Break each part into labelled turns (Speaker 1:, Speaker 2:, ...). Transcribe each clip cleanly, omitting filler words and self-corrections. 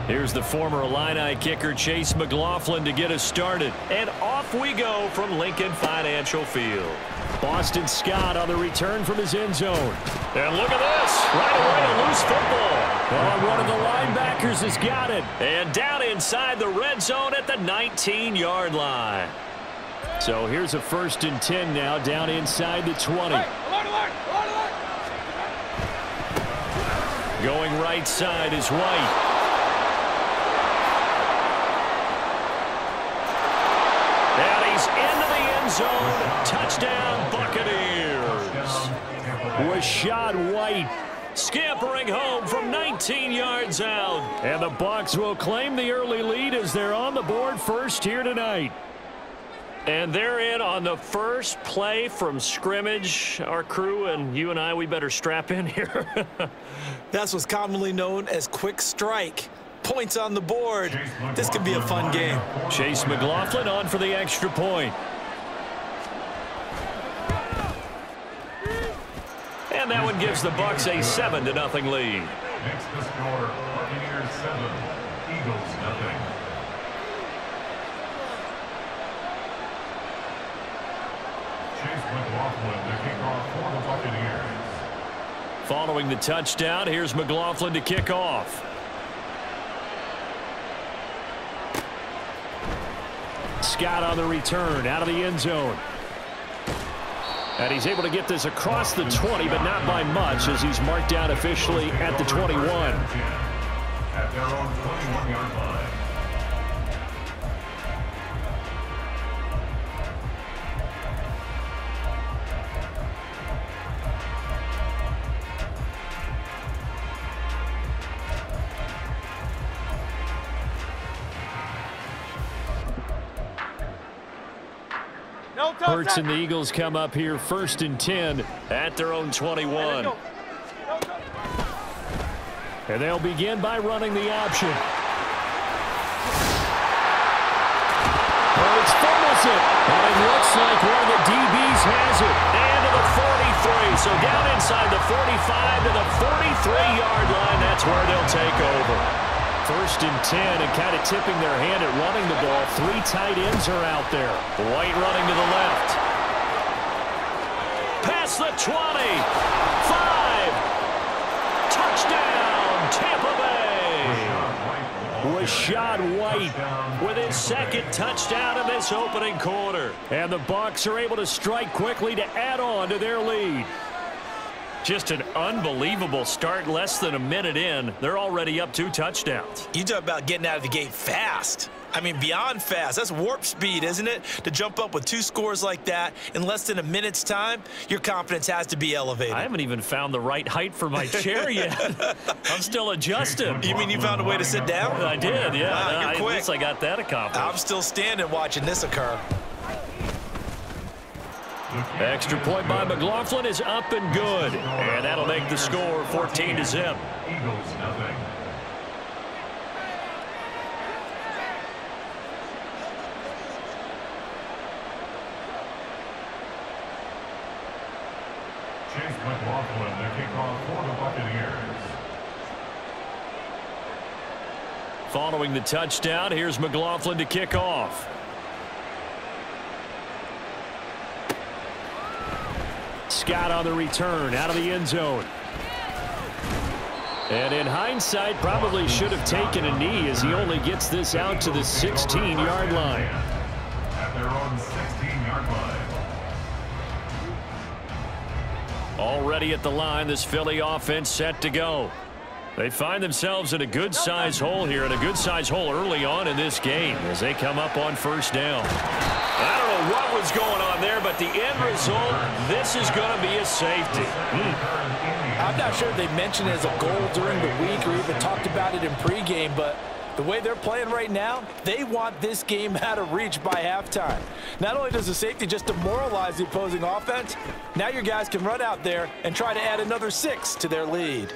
Speaker 1: Here's the former Illini kicker Chase McLaughlin to get us started. And off we go from Lincoln Financial Field. Boston Scott on the return from his end zone. And look at this. Right away, a loose football. Oh, one of the linebackers has got it. And down inside the red zone at the 19-yard line. So here's a 1st and 10 now down inside the 20. Going right side is White. And he's into the end zone. Touchdown, Buccaneers. Rashad White scampering home from 19 yards out. And the Bucs will claim the early lead as they're on the board first here tonight. And they're in on the first play from scrimmage. Our crew and you and I, we better strap in here.
Speaker 2: That's what's commonly known as quick strike. Points on the board. This could be a fun game.
Speaker 1: Chase McLaughlin on for the extra point. And that one gives the Bucs a 7-0 lead.
Speaker 3: Next to score, Buccaneers 7, Eagles 0. Chase McLaughlin to kick off for the Buccaneers.
Speaker 1: Following the touchdown, here's McLaughlin to kick off. Scott on the return out of the end zone. And he's able to get this across the 20, but not by much as he's marked down officially at the 21.
Speaker 3: At their own 21-yard line.
Speaker 1: Hurts and the Eagles come up here 1st and 10 at their own 21. And they'll begin by running the option. Hurts fumbles it. And it looks like one of the DBs has it. And to the 43. So down inside the 45 to the 43-yard line. That's where they'll take over. 1st and 10 and kind of tipping their hand at running the ball. 3 tight ends are out there. White running to the left. Past the 20. 5. Touchdown, Tampa Bay. Rashad White with his 2nd touchdown in this opening quarter. And the Bucs are able to strike quickly to add on to their lead. Just an unbelievable start, less than a minute in. They're already up 2 touchdowns.
Speaker 2: You talk about getting out of the gate fast. I mean, beyond fast. That's warp speed, isn't it? To jump up with 2 scores like that in less than a minute's time, your confidence has to be elevated.
Speaker 1: I haven't even found the right height for my chair yet. I'm still adjusting.
Speaker 2: You mean you found a way to sit down?
Speaker 1: I did, yeah.
Speaker 2: Wow, you're quick.
Speaker 1: At least I got that accomplished.
Speaker 2: I'm still standing watching this occur.
Speaker 1: Extra point by McLaughlin is up and good. And that'll make the score 14-0.
Speaker 3: Eagles 0. Chase McLaughlin to kick off for the Buccaneers.
Speaker 1: Following the touchdown, here's McLaughlin to kick off. Scott on the return out of the end zone. And in hindsight, probably should have taken a knee as he only gets this out to the 16-yard line.
Speaker 3: At their own 16-yard line.
Speaker 1: Already at the line, this Philly offense set to go. They find themselves in a good-sized hole here, and a good-sized hole early on in this game as they come up on 1st down. I don't know what was going on there, but the end result, this is going to be a safety.
Speaker 2: I'm not sure they mentioned it as a goal during the week or even talked about it in pregame, but the way they're playing right now, they want this game out of reach by halftime. Not only does the safety just demoralize the opposing offense, now your guys can run out there and try to add another 6 to their lead.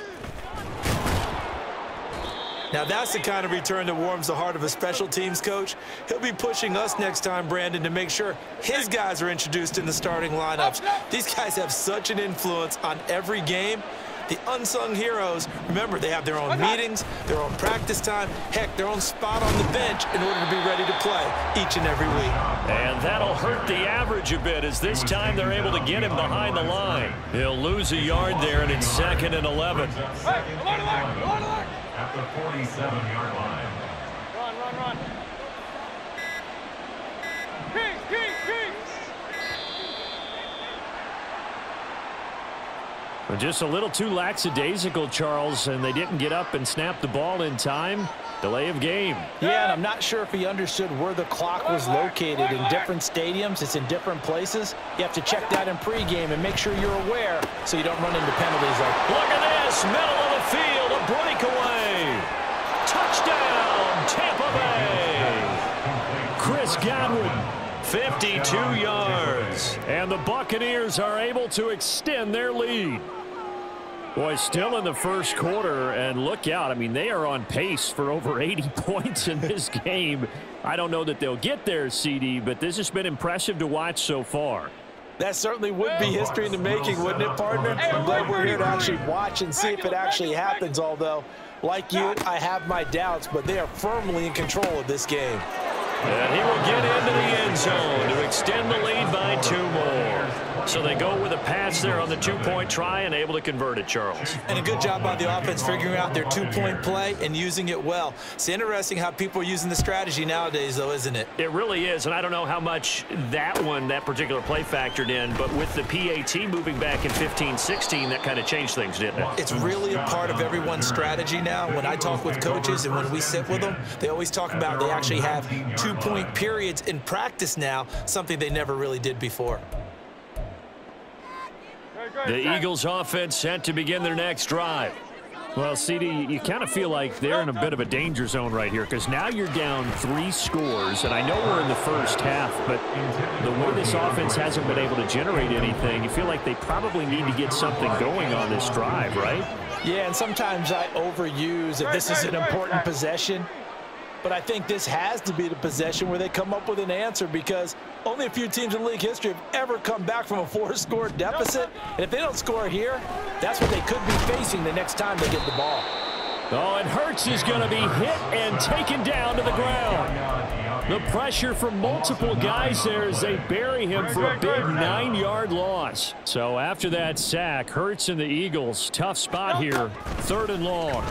Speaker 2: Now that's the kind of return that warms the heart of a special teams coach. He'll be pushing us next time, Brandon, to make sure his guys are introduced in the starting lineups. These guys have such an influence on every game. The unsung heroes, remember, they have their own meetings, their own practice time, heck, their own spot on the bench in order to be ready to play each and every week.
Speaker 1: And that'll hurt the average a bit, as this time they're able to get him behind the line. He'll lose a yard there, and it's 2nd and 11.
Speaker 3: At the 47-yard line.
Speaker 4: Run.
Speaker 1: Just a little too lackadaisical, Charles, and they didn't get up and snap the ball in time. Delay of game.
Speaker 2: Yeah, and I'm not sure if he understood where the clock was located. In different stadiums, it's in different places. You have to check that in pregame and make sure you're aware so you don't run into penalties like.
Speaker 1: Look at this, middle of the field, a breakaway. Touchdown, Tampa Bay. Chris Godwin, 52 yards. And the Buccaneers are able to extend their lead. Boy, still in the first quarter, and look out. I mean, they are on pace for over 80 points in this game. I don't know that they'll get there, CD, but this has been impressive to watch so far.
Speaker 2: That certainly would be history in the making, wouldn't it, partner? I'm glad we're here to actually watch and see if it actually happens, although, like you, I have my doubts, but they are firmly in control of this game.
Speaker 1: And he will get into the end zone to extend the lead by 2 more. So they go with a pass there on the 2-point try and able to convert it, Charles.
Speaker 2: And a good job by the offense figuring out their 2-point play and using it well. It's interesting how people are using the strategy nowadays, though, isn't it?
Speaker 1: It really is, and I don't know how much that particular play factored in, but with the PAT moving back in 15-16, that kind of changed things, didn't it?
Speaker 2: It's really a part of everyone's strategy now. When I talk with coaches and when we sit with them, they always talk about they actually have 2-point periods in practice now, something they never really did before.
Speaker 1: The Eagles offense set to begin their next drive. Well, CD, you kind of feel like they're in a bit of a danger zone right here because now you're down 3 scores, and I know we're in the first half, but the way this offense hasn't been able to generate anything, you feel like they probably need to get something going on this drive, right?
Speaker 2: Yeah, and sometimes I overuse that this is an important possession. But I think this has to be the possession where they come up with an answer because only a few teams in league history have ever come back from a 4-score deficit. And if they don't score here, that's what they could be facing the next time they get the ball.
Speaker 1: Oh, and Hurts is going to be hit and taken down to the ground. The pressure from multiple guys there as they bury him for a big 9-yard loss. So after that sack, Hurts and the Eagles, tough spot here, 3rd and long.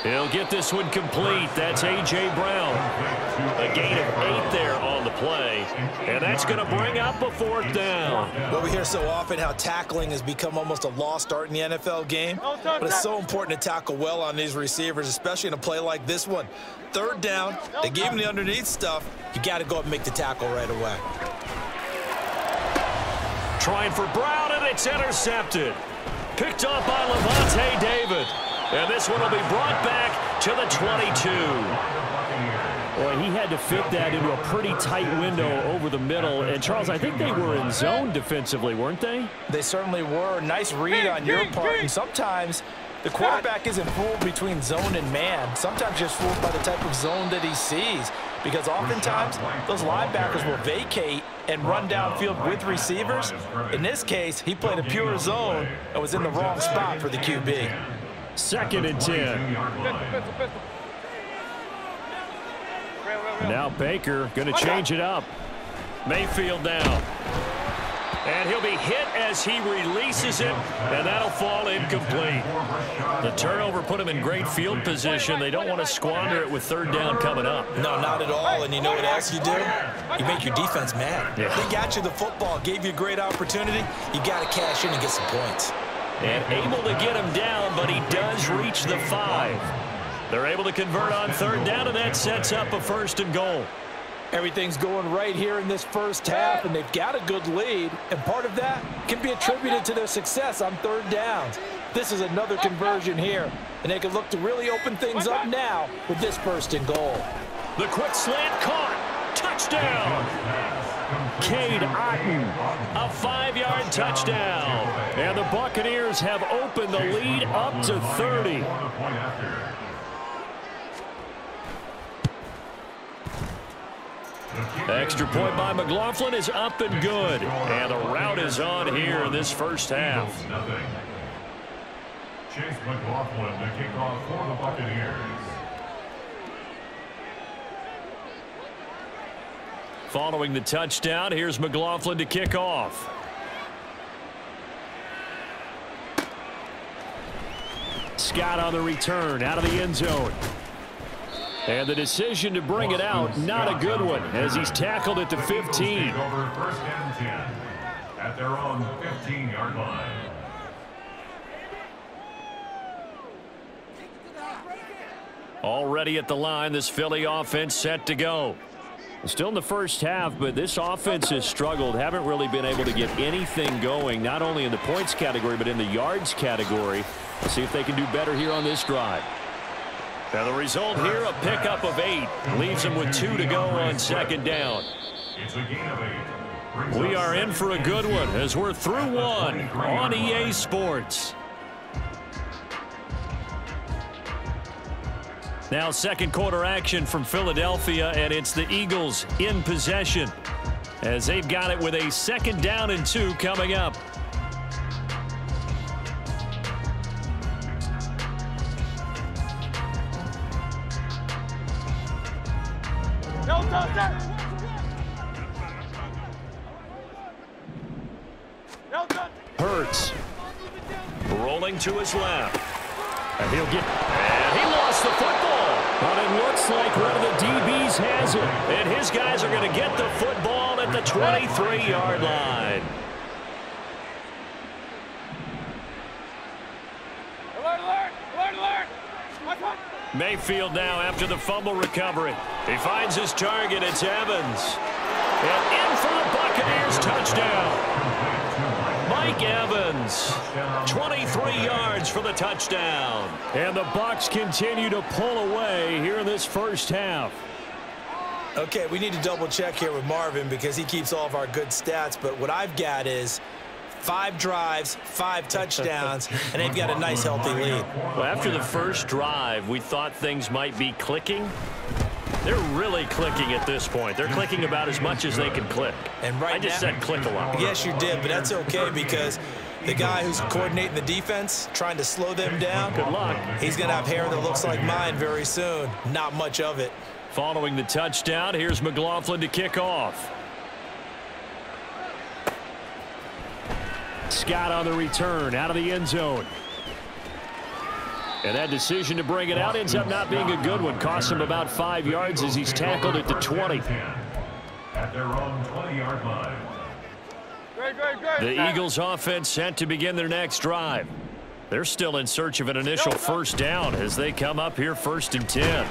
Speaker 1: He'll get this one complete. That's A.J. Brown. A gain of 8 there on the play. And that's going to bring up a 4th down.
Speaker 2: Well, we hear so often how tackling has become almost a lost art in the NFL game. But it's so important to tackle well on these receivers, especially in a play like this one. 3rd down, they gave him the underneath stuff. You got to go up and make the tackle right away.
Speaker 1: Trying for Brown, and it's intercepted. Picked up by Levante David. And this one will be brought back to the 22. Boy, he had to fit that into a pretty tight window over the middle. And, Charles, I think they were in zone defensively, weren't they?
Speaker 2: They certainly were. Nice read on your part. And sometimes the quarterback isn't fooled between zone and man. Sometimes just fooled by the type of zone that he sees. Because oftentimes, those linebackers will vacate and run downfield with receivers. In this case, he played a pure zone and was in the wrong spot for the QB.
Speaker 1: 2nd and 10. Now Baker going to change it up. Mayfield now. And he'll be hit as he releases it, and that'll fall incomplete. The turnover put him in great field position. They don't want to squander it with 3rd down coming up.
Speaker 2: No, not at all. And you know what else you do? You make your defense mad.
Speaker 1: Yeah.
Speaker 2: They got you the football, gave you a great opportunity. You got to cash in and get some points.
Speaker 1: And able to get him down, but he does reach the 5. They're able to convert on 3rd down, and that sets up a 1st and goal.
Speaker 2: Everything's going right here in this first half, and they've got a good lead. And part of that can be attributed to their success on 3rd downs. This is another conversion here, and they can look to really open things up now with this 1st and goal.
Speaker 1: The quick slant caught. Touchdown. Cade Otton, a 5-yard touchdown. And the Buccaneers have opened the lead up to 30. Extra point by McLaughlin is up and good. And the route is on here in this first half.
Speaker 3: Chase McLaughlin to kick off for the Buccaneers.
Speaker 1: Following the touchdown, here's McLaughlin to kick off. Scott on the return, out of the end zone. And the decision to bring it out, not a good one, as he's tackled at the 15.
Speaker 3: Over first and 10 at their own 15-yard line.
Speaker 1: Already at the line, this Philly offense set to go. Still in the first half, but this offense has struggled. Haven't really been able to get anything going, not only in the points category, but in the yards category. Let's see if they can do better here on this drive. Now the result here, a pickup of 8. Leaves them with 2 to go on second down.
Speaker 3: It's a gain of 8.
Speaker 1: We are in for a good one as we're through one on EA Sports. Now second quarter action from Philadelphia, and it's the Eagles in possession as they've got it with a 2nd down and 2 coming up. Hurts rolling to his left, and he lost the football, but it looks like one of the DBs has it, and his guys are going to get the football at the 23-yard line. Mayfield now after the fumble recovery. He finds his target. It's Evans. And in for the Buccaneers touchdown. Mike Evans, 23 yards for the touchdown. And the Bucs continue to pull away here in this first half.
Speaker 2: Okay, we need to double check here with Marvin because he keeps all of our good stats. But what I've got is 5 drives, 5 touchdowns, and they've got a nice, healthy lead.
Speaker 1: Well, after the first drive, we thought things might be clicking. They're really clicking at this point. They're clicking about as much as they can click.
Speaker 2: And right
Speaker 1: I just said click a lot.
Speaker 2: Yes, you did, but that's okay because the guy who's coordinating the defense, trying to slow them down,
Speaker 1: good luck.
Speaker 2: He's going to have hair that looks like mine very soon. Not much of it.
Speaker 1: Following the touchdown, here's McLaughlin to kick off. Scott on the return, out of the end zone. And that decision to bring it out ends up not being a good one. Costs him about 5 yards as he's tackled at the 20.
Speaker 3: At their own 20-yard line.
Speaker 1: The Eagles offense set to begin their next drive. They're still in search of an initial first down as they come up here 1st and 10.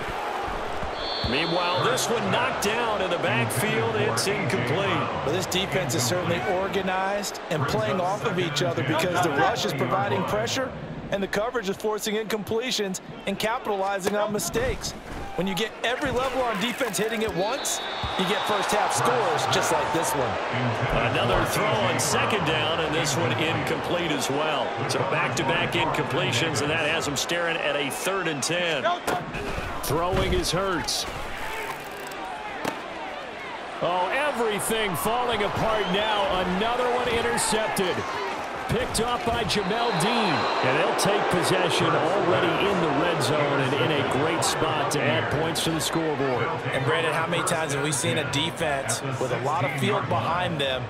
Speaker 1: Meanwhile, this one knocked down in the backfield. It's incomplete.
Speaker 2: Well, this defense is certainly organized and playing off of each other because the rush is providing pressure and the coverage is forcing incompletions and capitalizing on mistakes. When you get every level on defense hitting it once, you get first-half scores just like this one.
Speaker 1: Another throw on 2nd down, and this one incomplete as well. So back-to-back incompletions, and that has them staring at a 3rd and 10. Throwing is Hurts. Oh, everything falling apart now. Another one intercepted. Picked off by Jamel Dean. And they'll take possession already in the red zone and in a great spot to add points to the scoreboard.
Speaker 2: And, Brandon, how many times have we seen a defense with a lot of field behind them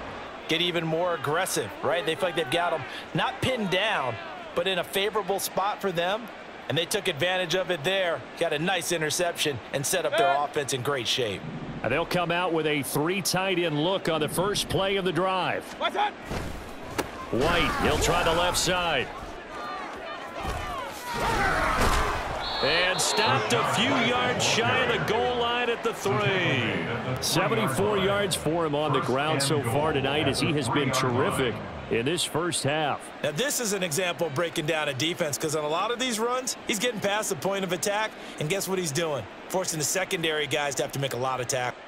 Speaker 2: get even more aggressive, right? They feel like they've got them not pinned down, but in a favorable spot for them. And they took advantage of it there. Got a nice interception and set up their offense in great shape.
Speaker 1: And they'll come out with a 3 tight end look on the first play of the drive. White, he'll try the left side. And stopped a few yards shy of the goal line at the 3. 74 yards for him on the ground so far tonight as he has been terrific in this first half.
Speaker 2: Now, this is an example of breaking down a defense because on a lot of these runs, he's getting past the point of attack, and guess what he's doing? Forcing the secondary guys to have to make a lot of tackles.